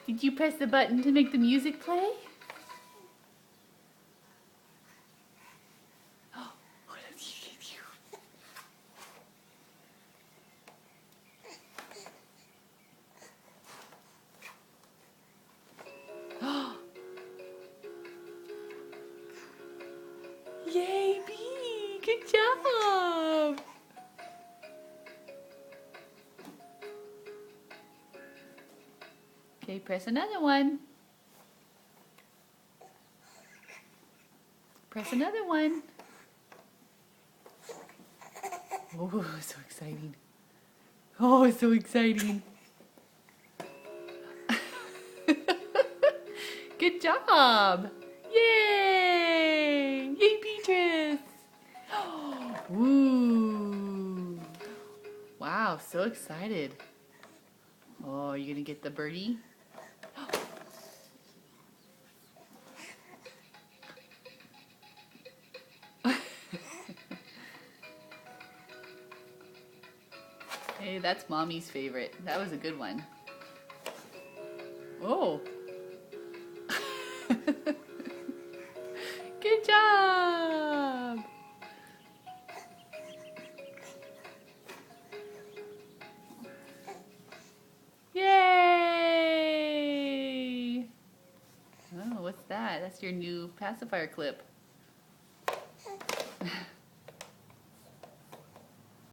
Did you press the button to make the music play? Oh, what did he give you? Oh, yay, Bee! Good job! Okay, press another one. Press another one. Oh, so exciting. Oh, so exciting. Good job. Yay! Yay, Beatrice! Ooh. Wow, so excited. Oh, are you gonna get the birdie? Hey, that's Mommy's favorite. That was a good one. Oh. Good job. Yay! Oh, what's that? That's your new pacifier clip.